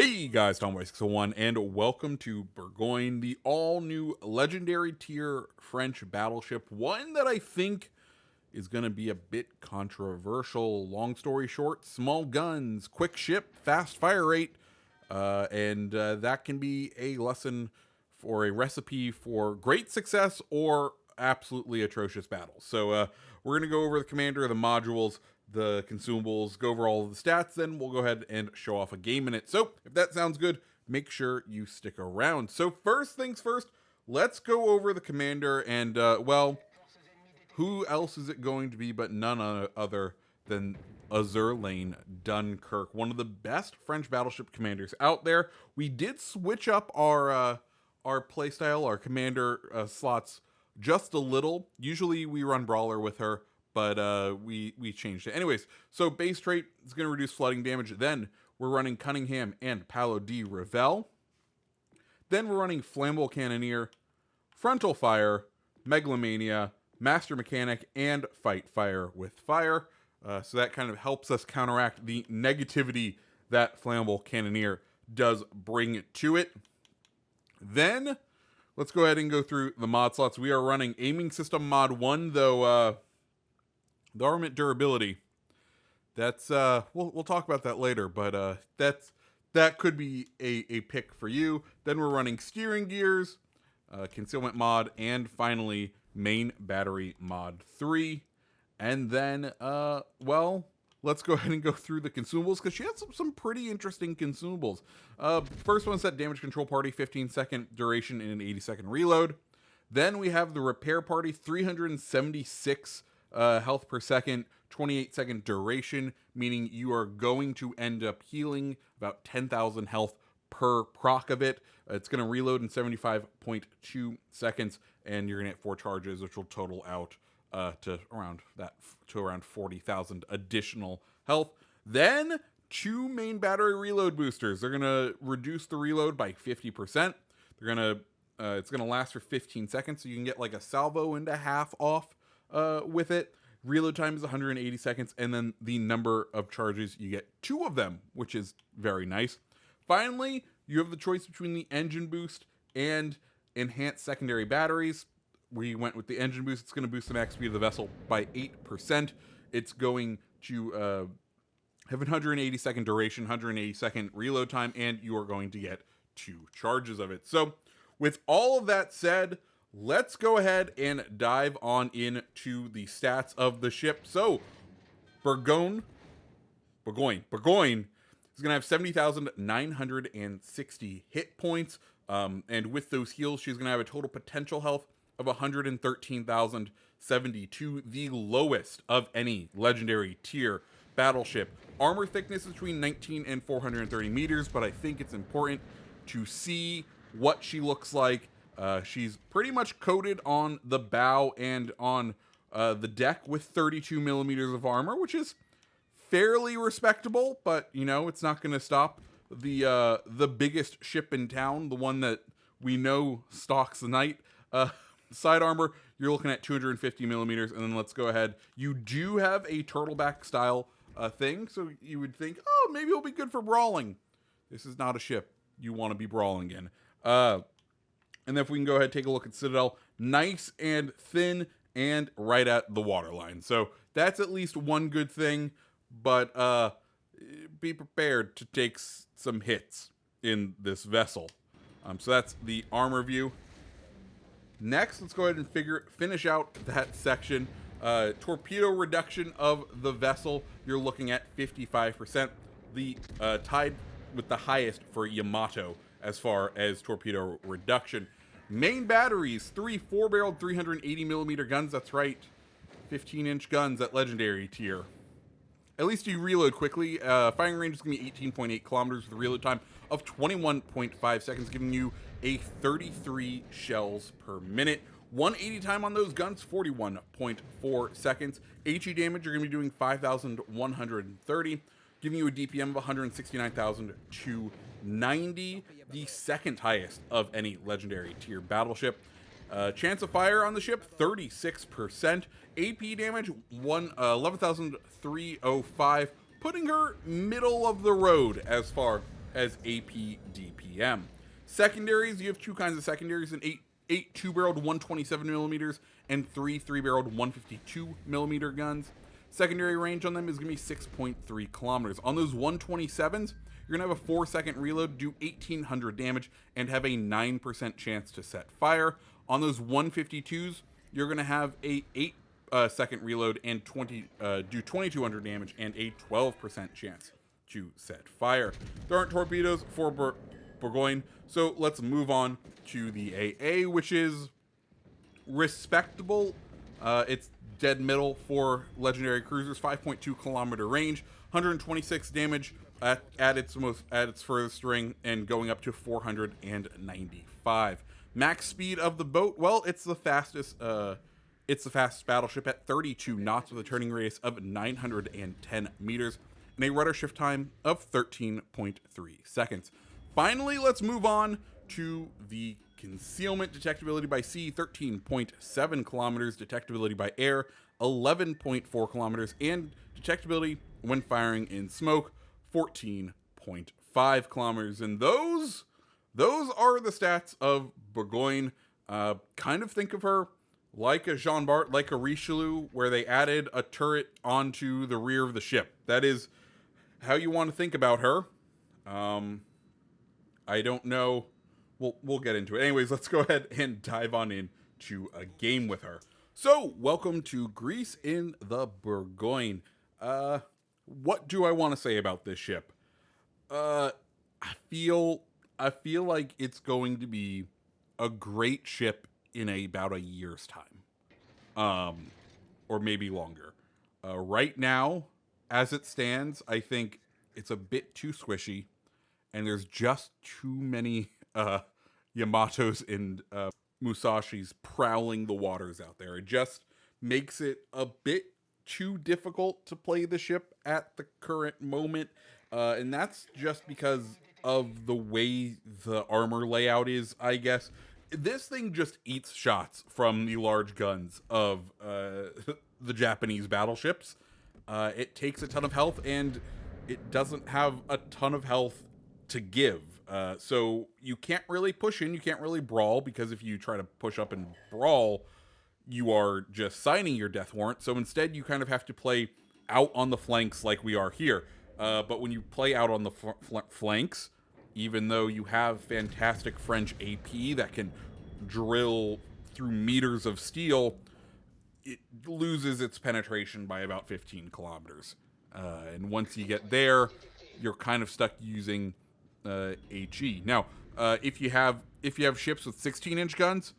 Hey guys, Tomboy601, and welcome to Bourgogne, the all-new legendary tier French battleship, one that I think is going to be a bit controversial. Long story short, small guns, quick ship, fast fire rate, and that can be a lesson for a recipe for great success or absolutely atrocious battles. So we're going to go over the commander, the modules, the consumables, go over all of the stats, then we'll go ahead and show off a game in it. So if that sounds good, make sure you stick around. So first things first, let's go over the commander, and well, who else is it going to be but none other than Azur Dunkirk, one of the best French battleship commanders out there. We did switch up our playstyle, our commander slots just a little. Usually we run Brawler with her, but we changed it. Anyways, so base trait is going to reduce flooding damage. Then we're running Cunningham and Paolo di Revel. Then we're running Flammable Cannoneer, Frontal Fire, Megalomania, Master Mechanic, and Fight Fire with Fire. So that kind of helps us counteract the negativity that Flammable Cannoneer does bring to it. Then let's go ahead and go through the mod slots. We are running Aiming System Mod 1, though the armament durability, that's we'll talk about that later, but that could be a pick for you. Then we're running Steering Gears, Concealment Mod, and finally Main Battery Mod 3. And then well, let's go ahead and go through the consumables, because she has some pretty interesting consumables. First one set damage control party, 15-second duration and an 80-second reload. Then we have the repair party, 376 health per second, 28-second duration, meaning you are going to end up healing about 10,000 health per proc of it. It's going to reload in 75.2 seconds, and you're going to get 4 charges, which will total out to around 40,000 additional health. Then 2 main battery reload boosters. They're going to reduce the reload by 50%. They're going to it's going to last for 15 seconds, so you can get like a salvo and a half off with it. Reload time is 180 seconds, and then the number of charges, you get 2 of them, which is very nice. Finally, you have the choice between the engine boost and enhanced secondary batteries. We went with the engine boost. It's going to boost the max speed of the vessel by 8%. It's going to have 180 second duration, 180 second reload time, and you are going to get 2 charges of it. So with all of that said, let's go ahead and dive on into the stats of the ship. So, Bourgogne is going to have 70,960 hit points. And with those heals, she's going to have a total potential health of 113,072, the lowest of any legendary tier battleship. Armor thickness is between 19 and 430 meters, but I think it's important to see what she looks like. She's pretty much coated on the bow and on the deck with 32 millimeters of armor, which is fairly respectable, but you know, it's not going to stop the biggest ship in town, the one that we know stalks the night. Side armor, you're looking at 250 millimeters, and then let's go ahead. You do have a turtleback style thing, so you would think, oh, maybe it'll be good for brawling. This is not a ship you want to be brawling in. And then if we can go ahead and take a look at Citadel, nice and thin and right at the waterline. So that's at least one good thing, but be prepared to take some hits in this vessel. So that's the armor view. Next, let's go ahead and finish out that section. Torpedo reduction of the vessel, you're looking at 55%. The tied with the highest for Yamato as far as torpedo reduction. Main batteries, 3 4-barreled 380 millimeter guns. That's right, 15-inch guns at legendary tier. At least you reload quickly. Firing range is going to be 18.8 kilometers with a reload time of 21.5 seconds, giving you a 33 shells per minute. 180 time on those guns, 41.4 seconds. HE damage, you're going to be doing 5,130, giving you a DPM of 169,290, the second highest of any legendary tier battleship. Chance of fire on the ship, 36%. AP damage, 11,305, putting her middle of the road as far as AP DPM. Secondaries, you have two kinds of secondaries: an eight two-barreled 127 millimeters and three three-barreled 152 millimeter guns. Secondary range on them is going to be 6.3 kilometers. On those 127s, you're going to have a 4-second reload, do 1,800 damage, and have a 9% chance to set fire. On those 152s, you're going to have a 8-second reload and do 2,200 damage and a 12% chance to set fire. There aren't torpedoes for Bourgogne, so let's move on to the AA, which is respectable. It's dead middle for legendary cruisers, 5.2 kilometer range, 126 damage at its furthest ring, and going up to 495. Max speed of the boat, well, it's the fastest battleship at 32 knots with a turning radius of 910 meters and a rudder shift time of 13.3 seconds. Finally, let's move on to the concealment. Detectability by sea, 13.7 kilometers. Detectability by air, 11.4 kilometers. And detectability when firing in smoke, 14.5 kilometers. And those are the stats of Bourgogne. Kind of think of her like a Jean Bart, like a Richelieu, where they added a turret onto the rear of the ship. That is how you want to think about her. I don't know. We'll get into it. Anyways, let's go ahead and dive on into a game with her. So, welcome to Greece in the Bourgogne. What do I want to say about this ship? I feel like it's going to be a great ship in about a year's time, or maybe longer. Right now, as it stands, I think it's a bit too squishy, and there's just too many Yamatos and Musashis prowling the waters out there. It just makes it a bit too difficult to play the ship at the current moment, and that's just because of the way the armor layout is, I guess. This thing just eats shots from the large guns of the Japanese battleships. It takes a ton of health, and it doesn't have a ton of health to give. So you can't really push in, you can't really brawl, because if you try to push up and brawl, you are just signing your death warrant. So instead, you kind of have to play out on the flanks like we are here. But when you play out on the flanks, even though you have fantastic French AP that can drill through meters of steel, it loses its penetration by about 15 kilometers. And once you get there, you're kind of stuck using HE. Now, if you have ships with 16-inch guns,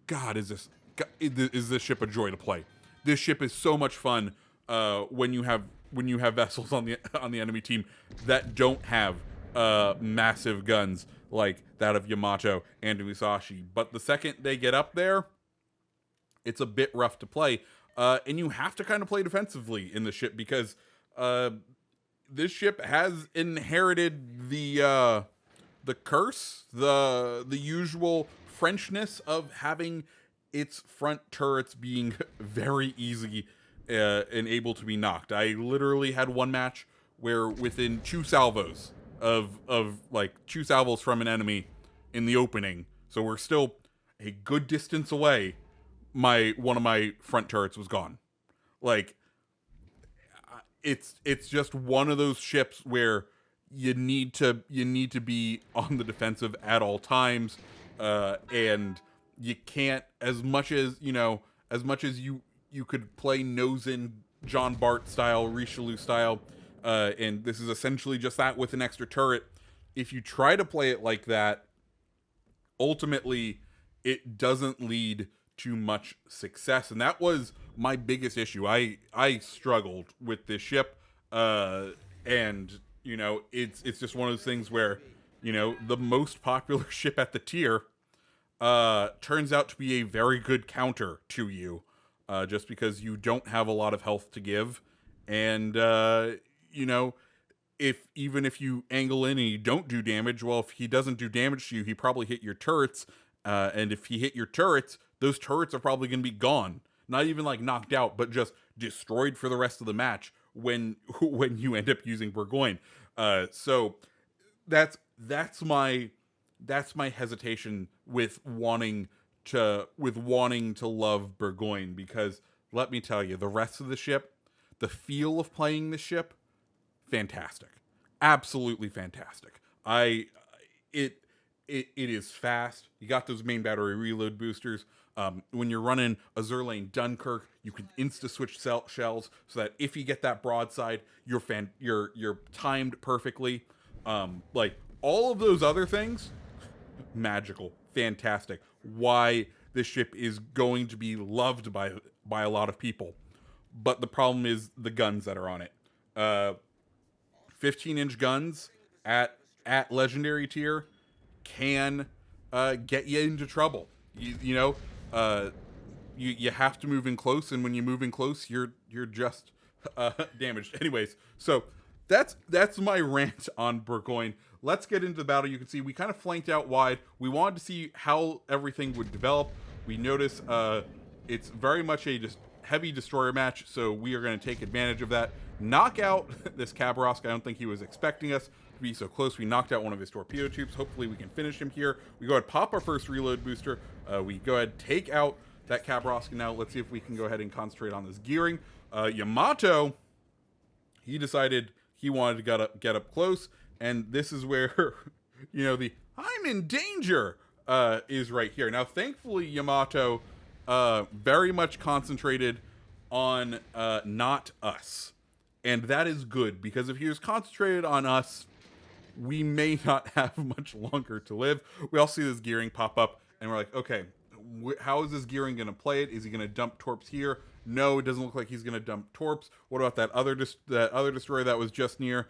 God, is this ship a joy to play? This ship is so much fun when you have vessels on the enemy team that don't have massive guns like that of Yamato and Musashi. But the second they get up there, it's a bit rough to play, and you have to kind of play defensively in the ship, because this ship has inherited the curse, the usual Frenchness of having its front turrets being very easy and able to be knocked. I literally had one match where within two salvos from an enemy in the opening, so we're still a good distance away, one of my front turrets was gone. Like, it's just one of those ships where you need to be on the defensive at all times, and you can't, as much as you could play nose in Jean Bart style, Richelieu style, and this is essentially just that with an extra turret. If you try to play it like that, ultimately it doesn't lead to much success, and that was my biggest issue. I struggled with this ship, and it's just one of those things where the most popular ship at the tier turns out to be a very good counter to you, just because you don't have a lot of health to give, and if you angle in and you don't do damage, well, if he doesn't do damage to you, he probably hit your turrets, and if he hit your turrets, those turrets are probably going to be gone. Not even like knocked out, but just destroyed for the rest of the match when you end up using Bourgogne. So that's my hesitation with wanting to love Bourgogne, because let me tell you, the rest of the ship, the feel of playing the ship, fantastic, absolutely fantastic. I it it is fast. You got those main battery reload boosters. When you're running Azur Lane Dunkirk, you can insta switch shells so that if you get that broadside, you're timed perfectly. Like all of those other things, magical, fantastic. Why this ship is going to be loved by a lot of people, but the problem is the guns that are on it. 15-inch guns at legendary tier can get you into trouble. Uh, you have to move in close, and when you move in close, you're just damaged. Anyways, so that's my rant on Bourgogne. Let's get into the battle. You can see we kind of flanked out wide. We wanted to see how everything would develop. We notice it's very much a just heavy destroyer match, so we are going to take advantage of that. Knock out this Khabarovsk. I don't think he was expecting us to be so close. We knocked out one of his torpedo tubes. Hopefully we can finish him here. We go ahead, pop our first reload booster. We go ahead, take out that Khabarovsk. Now let's see if we can go ahead and concentrate on this gearing. Yamato, he decided he wanted to get up close, and this is where the I'm in danger is right here. Now thankfully Yamato very much concentrated on not us, and that is good, because if he was concentrated on us, we may not have much longer to live. We all see this gearing pop up, and we're like, okay, how is this gearing going to play it? Is he going to dump torps here? No, it doesn't look like he's going to dump torps. What about that other destroyer that was just near?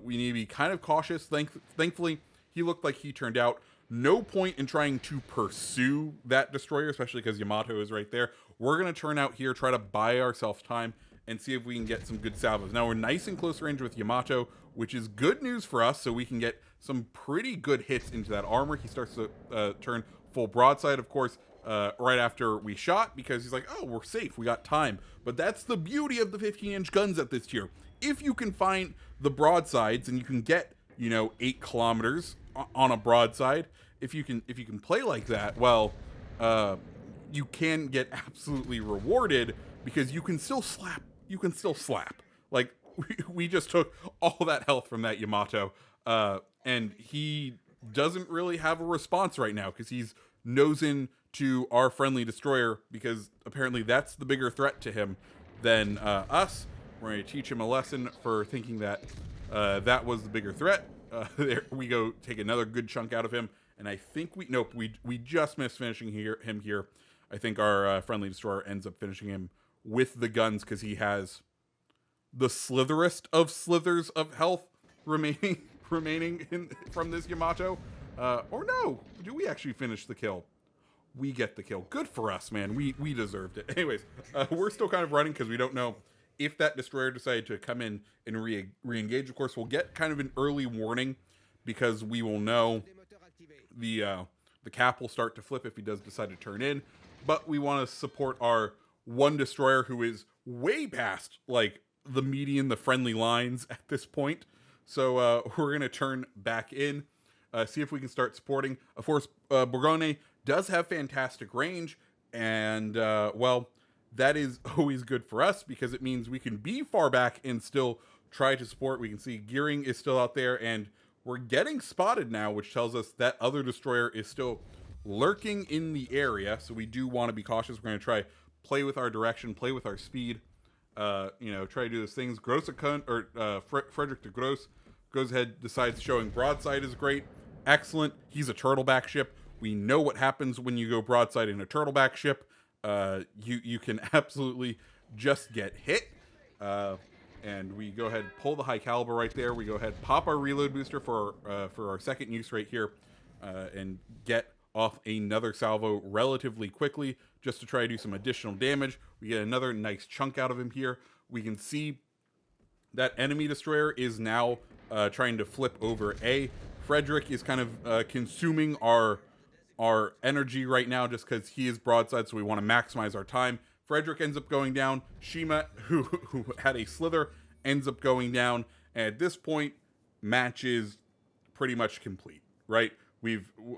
We need to be kind of cautious. Thankfully, he looked like he turned out. No point in trying to pursue that destroyer, especially because Yamato is right there. We're going to turn out here, try to buy ourselves time, and see if we can get some good salvos. Now, we're nice and close range with Yamato, which is good news for us, so we can get some pretty good hits into that armor. He starts to turn full broadside, of course, right after we shot, because he's like, oh, we're safe, we got time. But that's the beauty of the 15-inch guns at this tier. If you can find the broadsides, and you can get, 8 kilometers on a broadside, if you can play like that, well, you can get absolutely rewarded, because you can still slap. Like, we just took all that health from that Yamato, and he doesn't really have a response right now, because he's nosing to our friendly destroyer, because apparently that's the bigger threat to him than us. We're going to teach him a lesson for thinking that that was the bigger threat. There we go, take another good chunk out of him, and I think we just missed finishing him here. I think our friendly destroyer ends up finishing him with the guns, because he has the slitherest of slithers of health remaining from this Yamato. Or no, do we actually finish the kill? We get the kill. Good for us, man. We deserved it. Anyways, we're still kind of running, because we don't know if that destroyer decided to come in and re-engage. Of course, we'll get kind of an early warning, because we will know the cap will start to flip if he does decide to turn in. But we want to support our one destroyer, who is way past like the median, the friendly lines at this point. So we're going to turn back in, see if we can start supporting. Of course, Bourgogne does have fantastic range, and well, that is always good for us, because it means we can be far back and still try to support. We can see gearing is still out there, and we're getting spotted now, which tells us that other destroyer is still lurking in the area. So we do want to be cautious. We're going to try play with our direction, play with our speed, try to do those things. Frederick de Gross goes ahead, decides showing broadside is great. Excellent. He's a turtleback ship. We know what happens when you go broadside in a turtleback ship. You can absolutely just get hit. And we go ahead and pull the high caliber right there. We go ahead, pop our reload booster for our second use right here, and get off another salvo relatively quickly, just to try to do some additional damage. We get another nice chunk out of him here. We can see that enemy destroyer is now trying to flip over A. Frederick is kind of consuming our energy right now, just because he is broadside, so we want to maximize our time. Frederick ends up going down. Shima, who had a slither, ends up going down. And at this point, match is pretty much complete, right?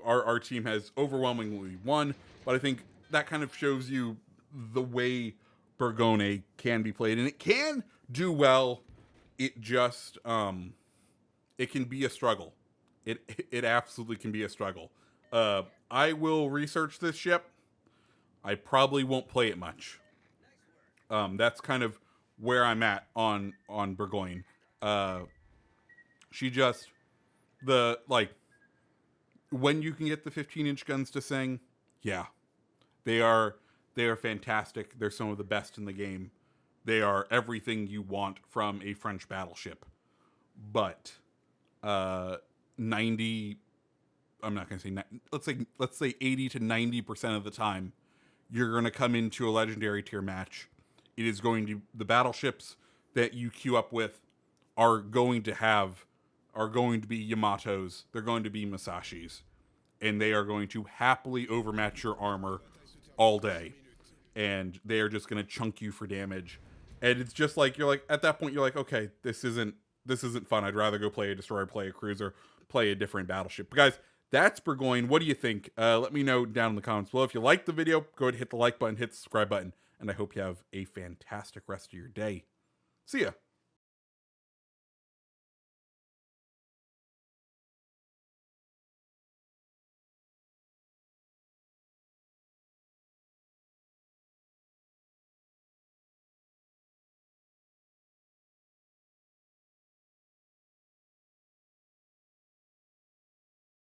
Our team has overwhelmingly won, but I think that kind of shows you the way Bourgogne can be played, and it can do well. It just it can be a struggle. It absolutely can be a struggle. I will research this ship. I probably won't play it much. That's kind of where I'm at on Bourgogne. She just the like when you can get the 15-inch guns to sing, yeah, they are they are fantastic. They're some of the best in the game. They are everything you want from a French battleship. But 90 I'm not going to say let's say 80 to 90% of the time you're going to come into a legendary tier match. It is going to the battleships that you queue up with are going to be Yamatos, they're going to be Masashis, and they are going to happily overmatch your armor all day. And they are just going to chunk you for damage. And it's just like you're like at that point you're like, okay, this isn't fun. I'd rather go play a destroyer, play a cruiser, play a different battleship. But guys, that's Bourgogne. What do you think? Let me know down in the comments below. If you liked the video, go ahead and hit the like button, hit the subscribe button, and I hope you have a fantastic rest of your day. See ya.